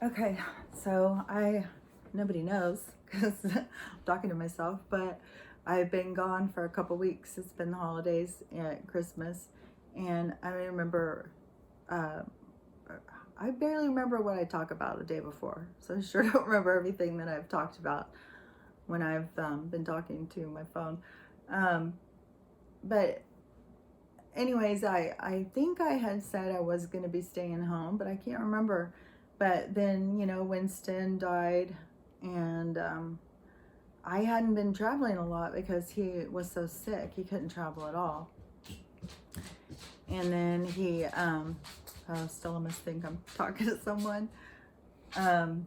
Okay, nobody knows because I'm talking to myself, but I've been gone for a couple weeks. It's been the holidays and Christmas, and I remember, uh, I barely remember what I talked about the day before. So I sure don't remember everything that I've talked about when I've been talking to my phone. Um, but anyways, I think I had said I was going to be staying home, but I can't remember. But then, Winston died, and I hadn't been traveling a lot because he was so sick. He couldn't travel at all. And then oh, still I must think I'm talking to someone. Um,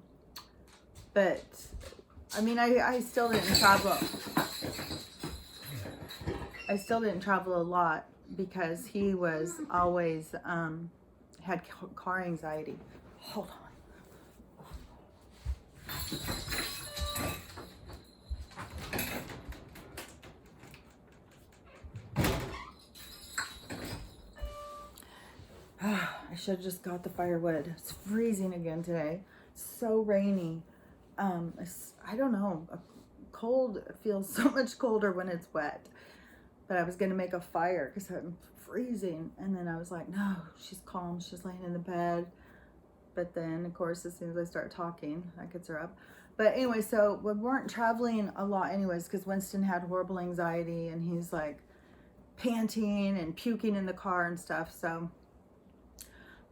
but, I mean, I still didn't travel. I still didn't travel a lot because he was always had car anxiety. Hold on. I should have just got the firewood. It's freezing again today. It's so rainy. I don't know. Cold feels so much colder when it's wet. But I was going to make a fire because I'm freezing. And then I was like, no, she's calm. She's laying in the bed. But then, of course, as soon as I start talking, that gets her up. But anyway, so we weren't traveling a lot anyways because Winston had horrible anxiety and he's like panting and puking in the car and stuff. So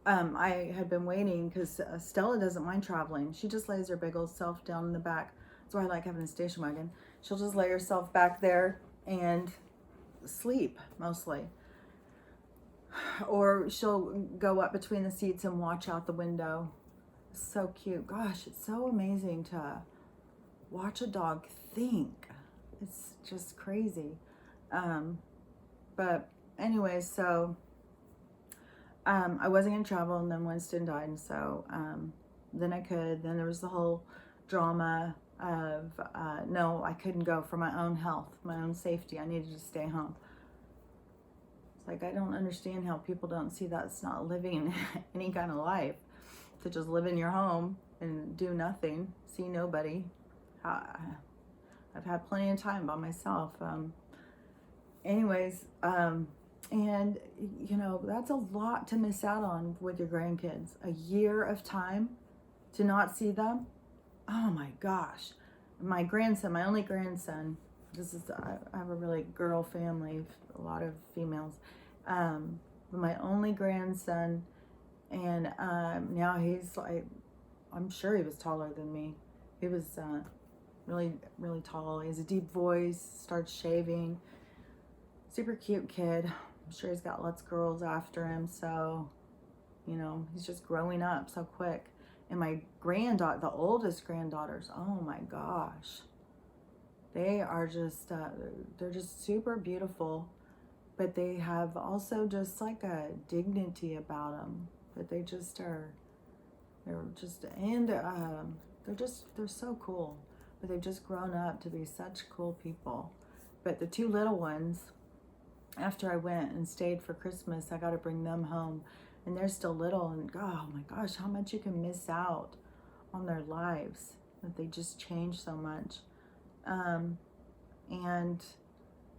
I had been waiting because Stella doesn't mind traveling. She just lays her big old self down in the back. That's why I like having a station wagon. She'll just lay herself back there and sleep mostly. Or she'll go up between the seats and watch out the window. It's so cute. Gosh, it's so amazing to watch a dog think. It's just crazy. But anyway, so I wasn't going to travel, and then Winston died, and so then I could. Then there was the whole drama of no, I couldn't go for my own health, my own safety. I needed to stay home. It's like I don't understand how people don't see that's not living any kind of life, to just live in your home and do nothing, see nobody. I've had plenty of time by myself. Anyways, and that's a lot to miss out on with your grandkids. A year of time to not see them. Oh my gosh. My grandson, my only grandson, I have a really girl family, a lot of females. My only grandson, and now he's like, I'm sure he was taller than me. He was really, really tall. He has a deep voice, starts shaving. Super cute kid. I'm sure he's got lots of girls after him, so, he's just growing up so quick. And my granddaughter, the oldest granddaughters, oh my gosh. They are just, they're just super beautiful, but they have also just like a dignity about them that they just are, they're so cool. But they've just grown up to be such cool people. But the two little ones, after I went and stayed for Christmas, I got to bring them home, and they're still little, and oh my gosh, how much you can miss out on their lives, that they just change so much. And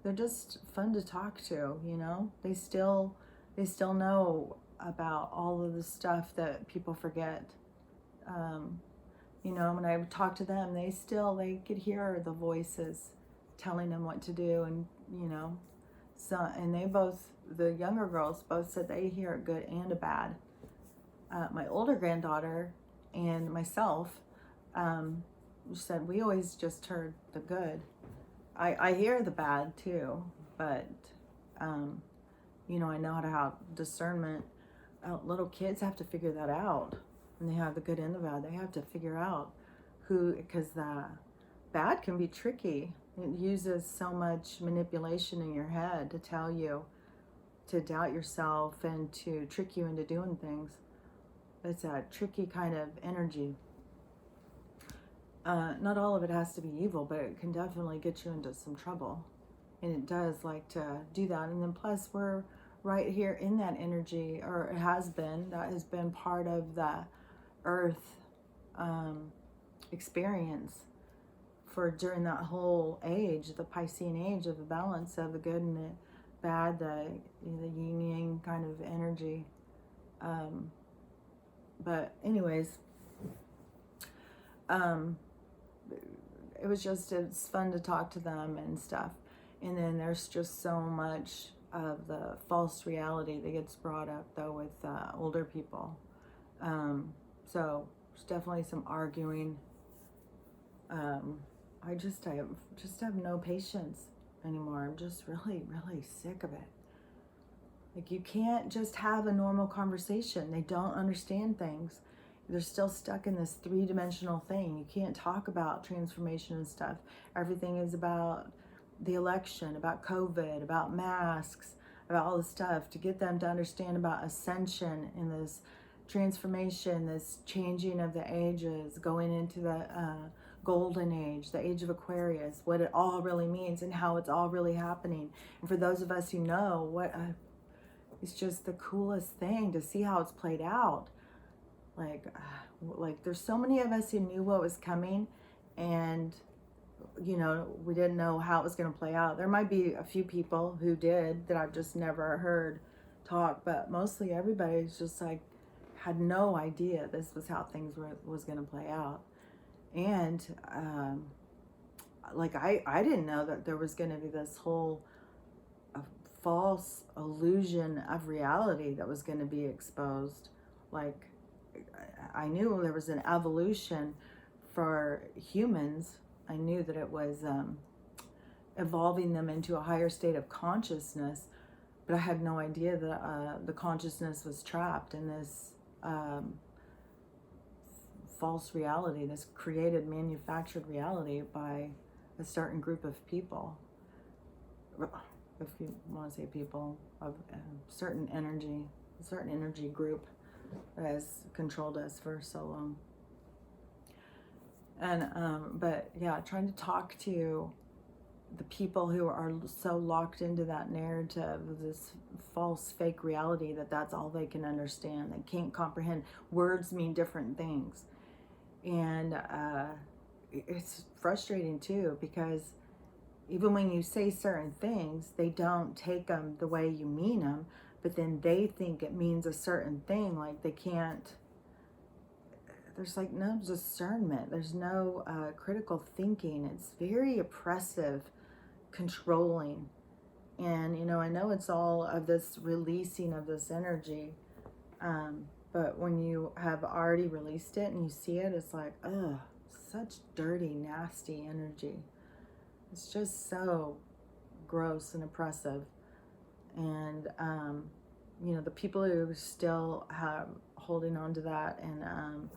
they're just fun to talk to, they still know about all of the stuff that people forget. When I would talk to them, they could hear the voices telling them what to do, and so, and the younger girls both said they hear a good and a bad. My older granddaughter and myself said we always just heard the good. I hear the bad too, but I know how to have discernment. Little kids have to figure that out, and they have the good and the bad. They have to figure out because the bad can be tricky. It uses so much manipulation in your head to tell you to doubt yourself and to trick you into doing things. It's a tricky kind of energy. Not all of it has to be evil, but it can definitely get you into some trouble. And it does like to do that. And then plus we're right here in that energy, or that has been part of the earth experience for during that whole age, the Piscean age of the balance of the good and the bad, the yin yang kind of energy. But anyways, it's fun to talk to them and stuff. And then there's just so much of the false reality that gets brought up though with older people. So there's definitely some arguing. I just have no patience anymore. I'm just really, really sick of it. Like, you can't just have a normal conversation. They don't understand things. They're still stuck in this three-dimensional thing. You can't talk about transformation and stuff. Everything is about the election, about COVID, about masks, about all this stuff, to get them to understand about ascension and this transformation, this changing of the ages, going into the golden age, the age of Aquarius, what it all really means and how it's all really happening. And for those of us who know, it's just the coolest thing to see how it's played out. Like there's so many of us who knew what was coming, and we didn't know how it was going to play out. There might be a few people who did that I've just never heard talk, but mostly everybody's just like had no idea this was how things was going to play out. And I didn't know that there was going to be this whole false illusion of reality that was going to be exposed. Like, I knew there was an evolution for humans. I knew that it was evolving them into a higher state of consciousness, but I had no idea that the consciousness was trapped in this false reality, this created, manufactured reality by a certain group of people. If you want to say people, of a certain energy group that has controlled us for so long. And but yeah, trying to talk to the people who are so locked into that narrative of this false fake reality that's all they can understand. They can't comprehend. Words mean different things. And it's frustrating too, because even when you say certain things, they don't take them the way you mean them, but then they think it means a certain thing. Like, they can't, there's like no discernment. There's no critical thinking. It's very oppressive, controlling. And, I know it's all of this releasing of this energy. But when you have already released it and you see it, it's like, ugh, such dirty, nasty energy. It's just so gross and oppressive. And, the people who still have holding on to that and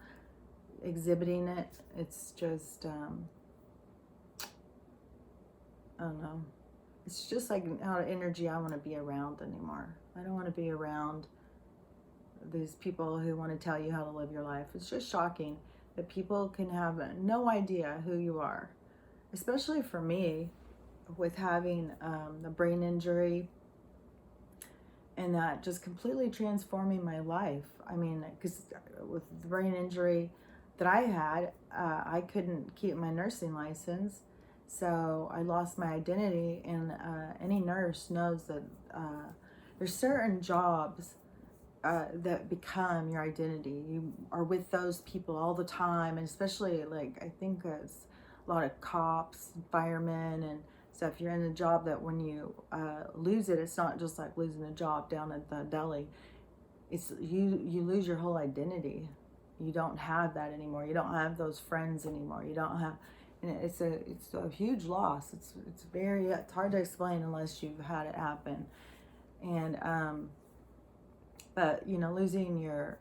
exhibiting it, it's just, I don't know. It's just like not energy I want to be around anymore. I don't want to be around these people who want to tell you how to live your life. It's just shocking that people can have no idea who you are. Especially for me, with having the brain injury and that just completely transforming my life. I mean, because with the brain injury that I had, I couldn't keep my nursing license. So I lost my identity, and any nurse knows that there's certain jobs that become your identity. You are with those people all the time, and especially, like, I think it's a lot of cops, firemen, and stuff. You're in a job that when you lose it, it's not just like losing a job down at the deli. It's you lose your whole identity. You don't have that anymore. You don't have those friends anymore. You don't have, and it's a huge loss. It's hard to explain unless you've had it happen. And but losing your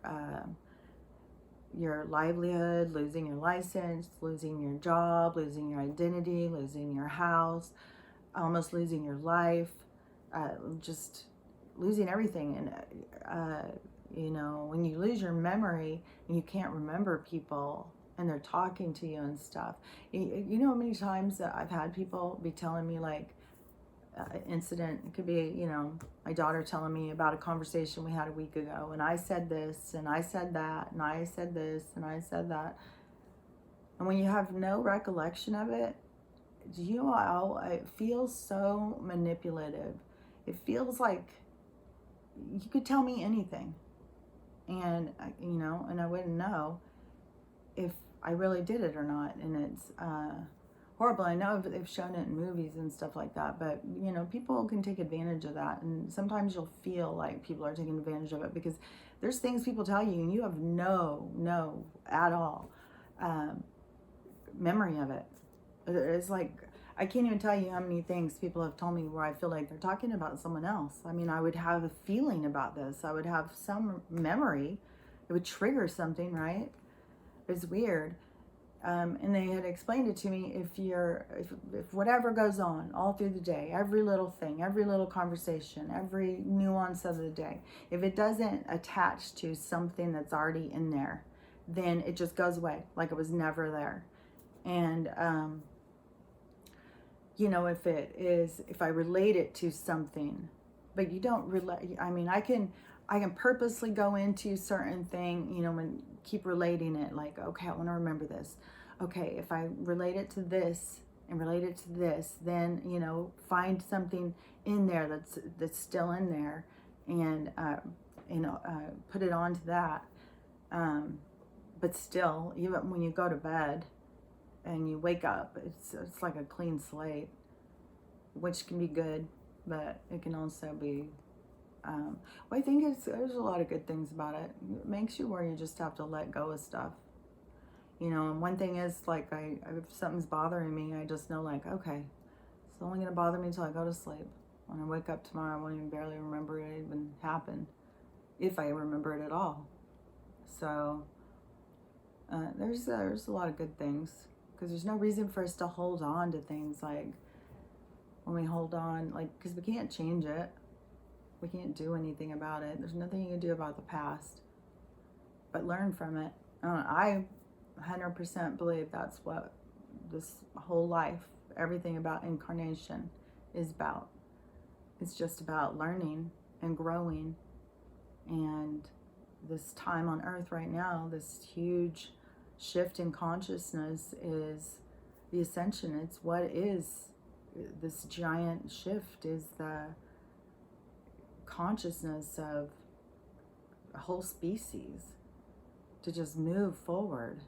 livelihood, losing your license, losing your job, losing your identity, losing your house, almost losing your life, just losing everything. And when you lose your memory and you can't remember people and they're talking to you and stuff, you know how many times that I've had people be telling me, like, incident. It could be, my daughter telling me about a conversation we had a week ago, and I said this, and I said that, and I said this, and I said that. And when you have no recollection of it, it feels so manipulative. It feels like you could tell me anything, and and I wouldn't know if I really did it or not. And it's horrible. I know they've shown it in movies and stuff like that, but people can take advantage of that, and sometimes you'll feel like people are taking advantage of it because there's things people tell you and you have no at all memory of it. It's like, I can't even tell you how many things people have told me where I feel like they're talking about someone else. I mean, I would have a feeling about this. I would have some memory. It would trigger something, right? It's weird. And they had explained it to me. If whatever goes on all through the day, every little thing, every little conversation, every nuance of the day, if it doesn't attach to something that's already in there, then it just goes away like it was never there. And if I relate it to something, but you don't relate. I mean, I can purposely go into certain thing, and keep relating it. Like, okay, I want to remember this. Okay, if I relate it to this and relate it to this, then find something in there that's still in there, and put it onto that. But still, even when you go to bed and you wake up, it's like a clean slate, which can be good, but it can also be I think there's a lot of good things about it. It makes you where you just have to let go of stuff, and one thing is, like, if something's bothering me, I just know, like, okay, it's only going to bother me until I go to sleep. When I wake up tomorrow, I won't even barely remember it even happened, if I remember it at all. So there's a lot of good things, because there's no reason for us to hold on to things. Like, when we hold on, like, because we can't change it, we can't do anything about it. There's nothing you can do about the past but learn from it. I 100% believe that's what this whole life, everything about incarnation is about. It's just about learning and growing. And this time on earth right now, this huge shift in consciousness is the ascension. It's what is this giant shift, is the consciousness of a whole species to just move forward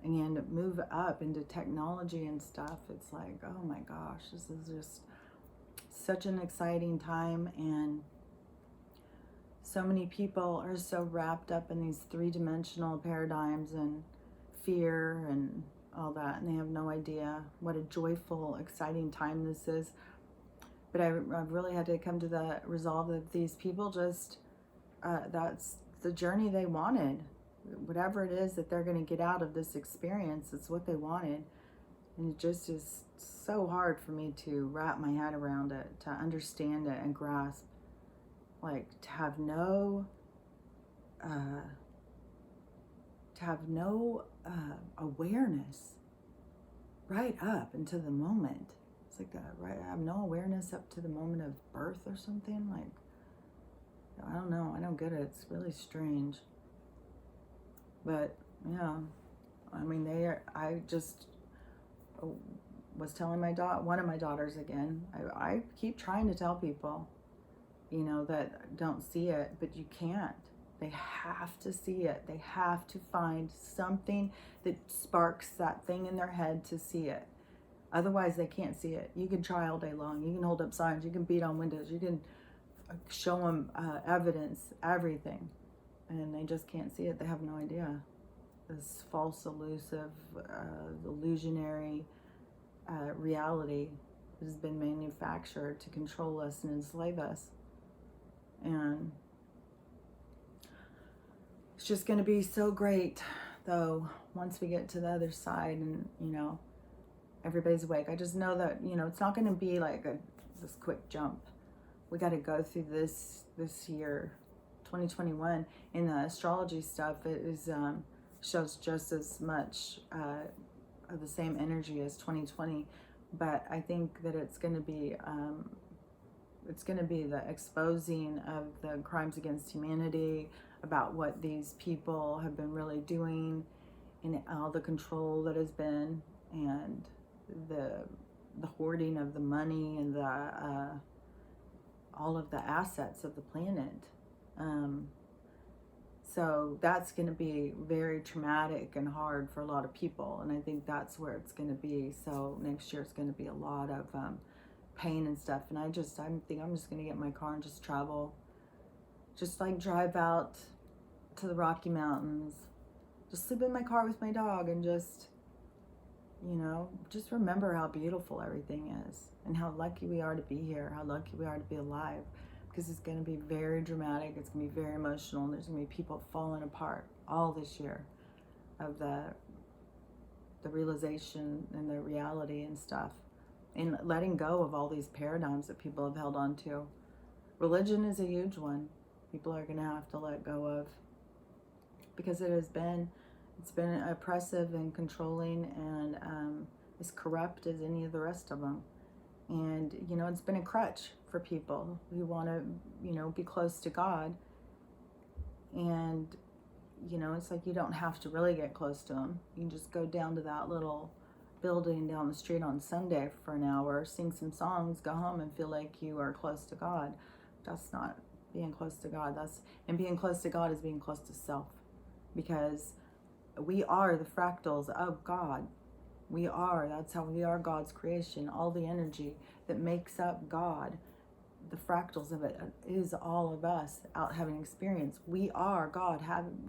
and move up into technology and stuff. It's like, oh my gosh, this is just such an exciting time. And so many people are so wrapped up in these three-dimensional paradigms and fear and all that, and they have no idea what a joyful, exciting time this is. But I've really had to come to the resolve that these people just, that's the journey they wanted. Whatever it is that they're going to get out of this experience, it's what they wanted. And it just is so hard for me to wrap my head around it, to understand it and grasp. Like, to have no awareness right up into the moment. It's like that, right? I have no awareness up to the moment of birth or something. Like, I don't know. I don't get it. It's really strange. But yeah, I mean, I just was telling one of my daughters again. I keep trying to tell people, that don't see it, but you can't. They have to see it. They have to find something that sparks that thing in their head to see it. Otherwise, they can't see it. You can try all day long. You can hold up signs. You can beat on windows. You can show them evidence, everything. And they just can't see it. They have no idea. This false, elusive, illusionary reality has been manufactured to control us and enslave us. And it's just going to be so great, though, once we get to the other side and, everybody's awake. I just know that, it's not going to be like this quick jump. We got to go through this year, 2021. In the astrology stuff, it is shows just as much of the same energy as 2020. But I think that it's going to be the exposing of the crimes against humanity, about what these people have been really doing, and all the control that has been, and the hoarding of the money, and the all of the assets of the planet. Um, so that's going to be very traumatic and hard for a lot of people, and I think that's where it's going to be. So next year it's going to be a lot of pain and stuff. And I think I'm just going to get in my car and just travel, just like drive out to the Rocky Mountains, just sleep in my car with my dog, and just, just remember how beautiful everything is, and how lucky we are to be here, how lucky we are to be alive, because it's going to be very dramatic, it's going to be very emotional, and there's going to be people falling apart all this year of the realization and the reality and stuff, and letting go of all these paradigms that people have held on to. Religion is a huge one. People are going to have to let go of, because it's been oppressive and controlling, and as corrupt as any of the rest of them. And it's been a crutch for people who want to be close to God. And it's like, you don't have to really get close to him. You can just go down to that little building down the street on Sunday for an hour, sing some songs, go home, and feel like you are close to God. That's not being close to God. And being close to God is being close to self, because we are the fractals of God. That's how we are, God's creation. All the energy that makes up God, the fractals of it, is all of us out having experience. We are God.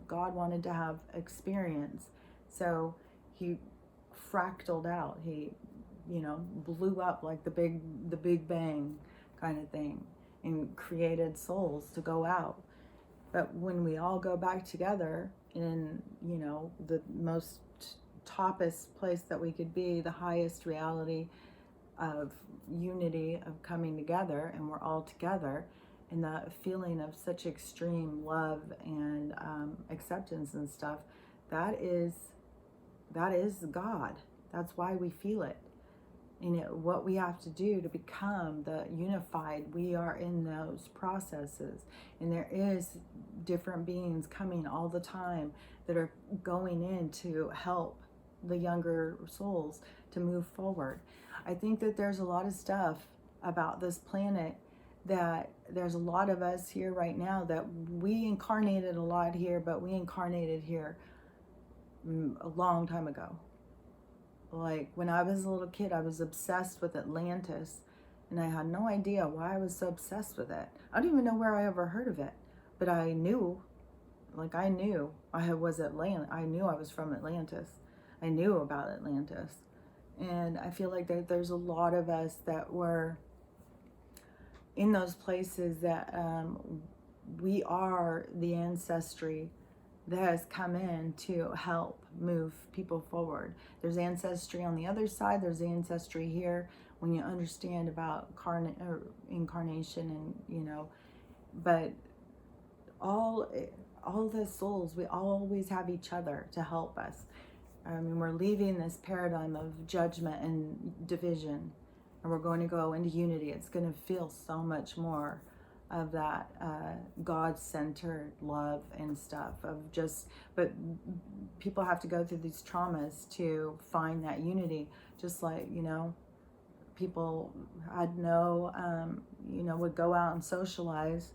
God wanted to have experience, so he fractaled out. He, blew up like the Big Bang kind of thing, and created souls to go out. But when we all go back together in, the most toppest place that we could be, the highest reality of unity, of coming together, and we're all together, and the feeling of such extreme love and acceptance and stuff, that is God. That's why we feel it. And what we have to do to become the unified, we are in those processes, and there is different beings coming all the time that are going in to help the younger souls to move forward. I think that there's a lot of stuff about this planet, that there's a lot of us here right now that we incarnated a lot here, but we incarnated here a long time ago. Like when I was a little kid, I was obsessed with Atlantis, and I had no idea why I was so obsessed with it. I don't even know where I ever heard of it, but I knew I knew I was I knew I was from Atlantis. I knew about Atlantis. And I feel like there's a lot of us that were in those places, that we are the ancestry that has come in to help move people forward. There's ancestry on the other side, there's ancestry here, when you understand about incarnation, and but all the souls, we always have each other to help us. I mean, we're leaving this paradigm of judgment and division, and we're going to go into unity. It's going to feel so much more of that God-centered love and stuff, but people have to go through these traumas to find that unity. Just like, people had would go out and socialize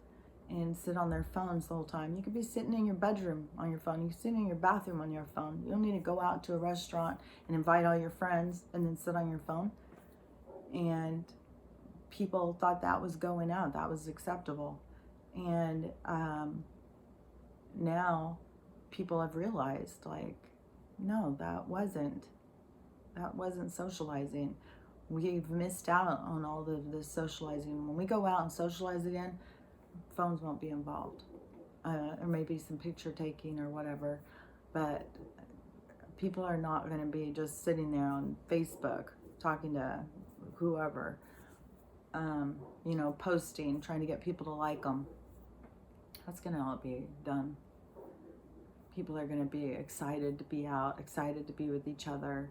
and sit on their phones the whole time. You could be sitting in your bedroom on your phone. You can sit in your bathroom on your phone. You don't need to go out to a restaurant and invite all your friends and then sit on your phone. And people thought that was going out, that was acceptable. And now people have realized, like, no, that wasn't socializing. We've missed out on all the socializing. When we go out and socialize again, phones won't be involved, or maybe some picture taking or whatever, but people are not going to be just sitting there on Facebook talking to whoever, posting, trying to get people to like them. That's going to all be done. People are going to be excited to be out, excited to be with each other.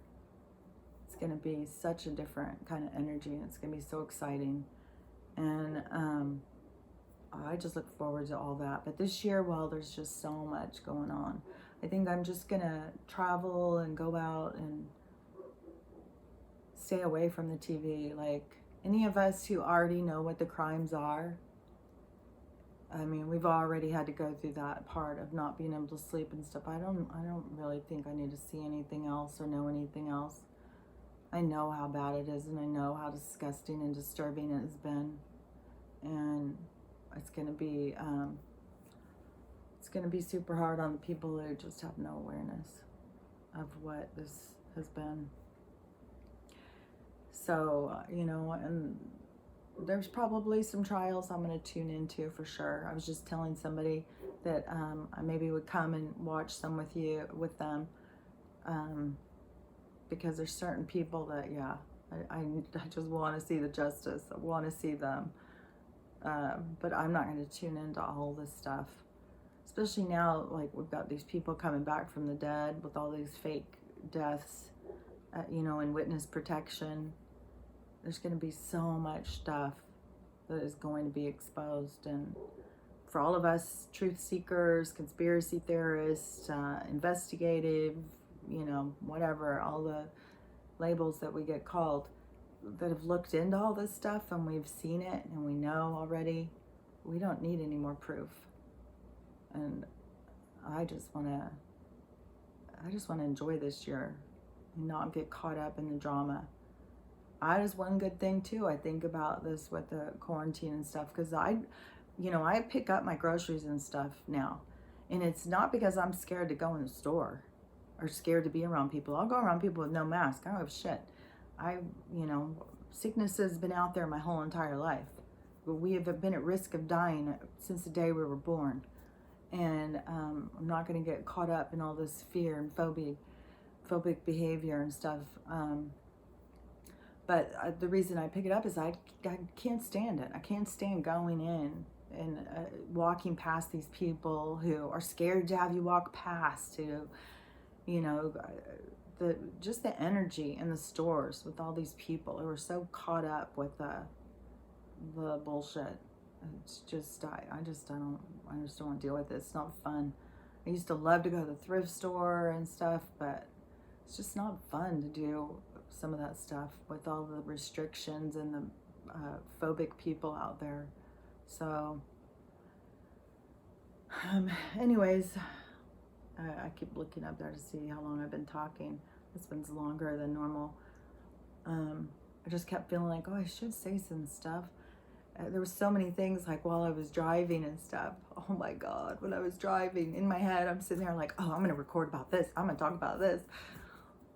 It's going to be such a different kind of energy, and it's going to be so exciting. And I just look forward to all that. But this year, well, there's just so much going on. I think I'm just gonna travel and go out and stay away from the TV. Like, any of us who already know what the crimes are, I mean, we've already had to go through that part of not being able to sleep and stuff. I don't really think I need to see anything else or know anything else. I know how bad it is, and I know how disgusting and disturbing it has been, and it's gonna be super hard on the people who just have no awareness of what this has been. So, and there's probably some trials I'm going to tune into for sure. I was just telling somebody that I maybe would come and watch some with them, because there's certain people that, yeah, I just want to see the justice. I want to see them. But I'm not going to tune into all this stuff. Especially now, like, we've got these people coming back from the dead with all these fake deaths, in witness protection. There's going to be so much stuff that is going to be exposed. And for all of us truth seekers, conspiracy theorists, investigative, whatever, all the labels that we get called, that have looked into all this stuff and we've seen it and we know already, we don't need any more proof. And I just want to enjoy this year and not get caught up in the drama. Just one good thing too, I think about this with the quarantine and stuff, because I pick up my groceries and stuff now, and it's not because I'm scared to go in the store or scared to be around people. I'll go around people with no mask. I don't give a shit. Sickness has been out there my whole entire life. We have been at risk of dying since the day we were born. And I'm not going to get caught up in all this fear and phobic behavior and stuff. But the reason I pick it up is I can't stand it. I can't stand going in and walking past these people who are scared to have you walk past, just the energy in the stores with all these people who are so caught up with the bullshit. It's just, I just don't want to deal with it. It's not fun. I used to love to go to the thrift store and stuff, but it's just not fun to do some of that stuff with all the restrictions and the phobic people out there. So, anyways, I keep looking up there to see how long I've been talking. This one's longer than normal. I just kept feeling like, oh, I should say some stuff. There were so many things, like, while I was driving and stuff. Oh my God, when I was driving, in my head, I'm sitting there like, oh, I'm going to record about this. I'm going to talk about this.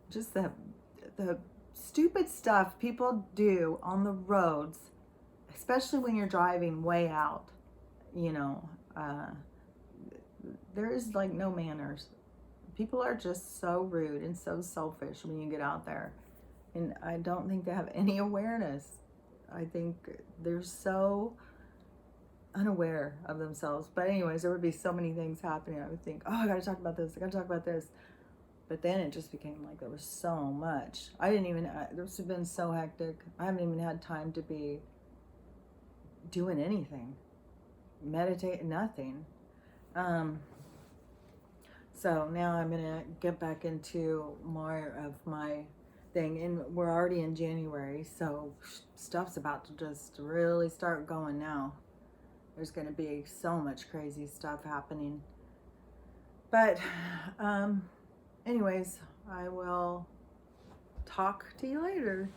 Just the stupid stuff people do on the roads, especially when you're driving way out, there is like no manners. People are just so rude and so selfish when you get out there. And I don't think they have any awareness. I think they're so unaware of themselves. But anyways, there would be so many things happening. I would think, oh, I got to talk about this. I got to talk about this. But then it just became like there was so much. This has been so hectic. I haven't even had time to be doing anything. Meditate, nothing. So now I'm going to get back into more of my thing, and we're already in January, so stuff's about to just really start going now. There's going to be so much crazy stuff happening. But anyways, I will talk to you later.